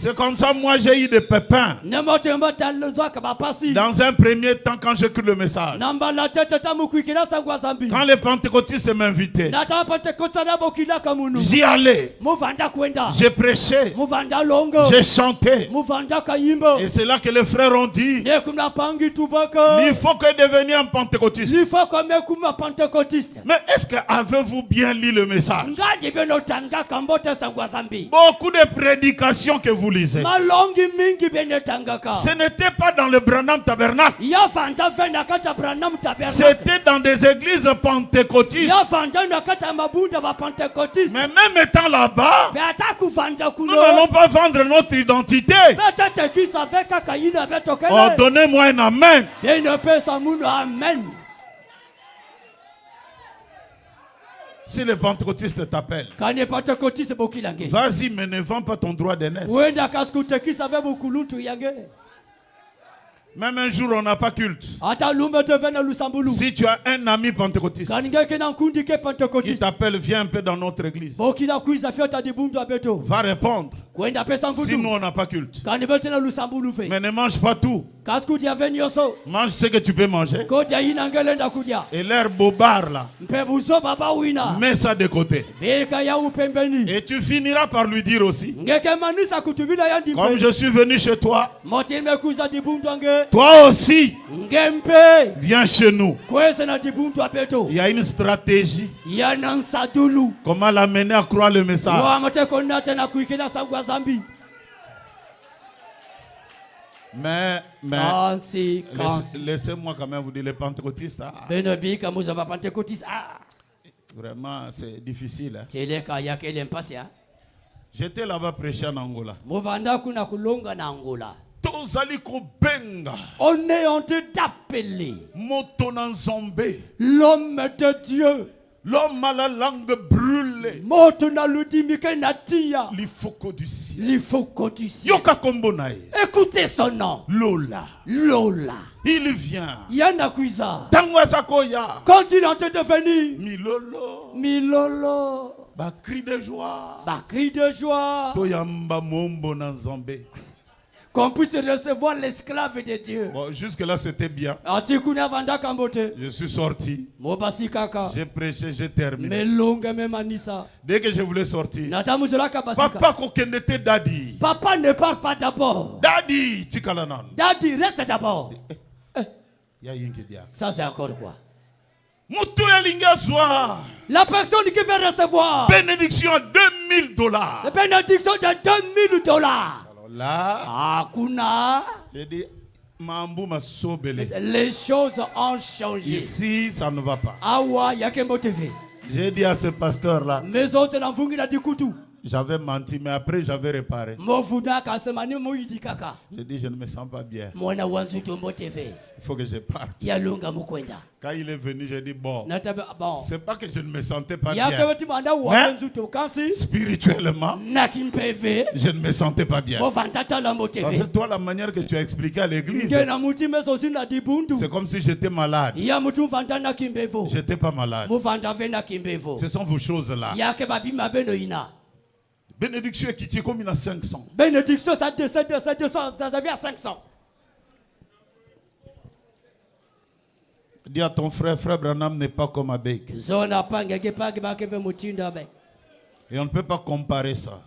C'est comme ça, moi j'ai eu des pépins. Dans un premier temps, quand j'écoute le message. Quand les pentecôtistes m'invitaient, j'y allais. J'ai prêché. J'ai chanté. Et c'est là que les frères ont dit, il faut que devenir un pentecôtiste. Mais est-ce que avez-vous bien lu le message? Beaucoup de prédications que vous lisez, ce n'était pas dans le Branham Tabernacle. C'était dans des églises pentecôtistes. Mais même étant là-bas, nous n'allons pas vendre notre identité. Oh, donnez-moi un amen. Si les pentecôtistes t'appellent, vas-y, mais ne vends pas ton droit d'aînesse. Même un jour, on n'a pas culte. Si tu as un ami pentecôtiste qui t'appelle, viens un peu dans notre église, va répondre. Si nous, on n'a pas culte. Mais ne mange pas tout. Mange ce que tu peux manger. Et l'air bobard là, mets ça de côté. Et tu finiras par lui dire aussi, comme je suis venu chez toi, toi aussi, viens chez nous. Il y a une stratégie. Comment l'amener à croire le message. Mais laissez-moi quand même vous dire, les pentecôtistes, vraiment c'est difficile. J'étais là-bas prêcher en Angola. On est en train d'appeler l'homme de Dieu. L'homme à la langue brûlée. L'ifoko du ciel. Yoka kombonae. Écoutez son nom. Lola. Il vient. Quand il est en train de venir. Milolo. Ba cri de joie. Toyamba mombo na Nzambe. Qu'on puisse recevoir l'esclave de Dieu. Bon, jusque-là, c'était bien. Je suis sorti. J'ai prêché, j'ai terminé. Dès que je voulais sortir, papa kokenete daddy. Papa ne parle pas d'abord. Daddy, tikalanan. Daddy, reste d'abord. Ça, c'est encore quoi? La personne qui veut recevoir bénédiction à $2000. La bénédiction de $2000. Là, j'ai dit, les choses ont changé. Ici, ça ne va pas. J'ai dit à ce pasteur-là, j'avais menti, mais après j'avais réparé. J'ai dit, je ne me sens pas bien. Il faut que je parte. Quand il est venu, j'ai dit, bon, c'est pas que je ne me sentais pas bien. Mais spirituellement, je ne me sentais pas bien. Parce que toi, la manière que tu as expliqué à l'église, c'est comme si j'étais malade. J'étais pas malade. Ce sont vos choses-là. Bénédiction qui tient comme il a 500. Bénédiction, ça devient à 500. Dis à ton frère Branham n'est pas comme Abek. Et on ne peut pas comparer ça.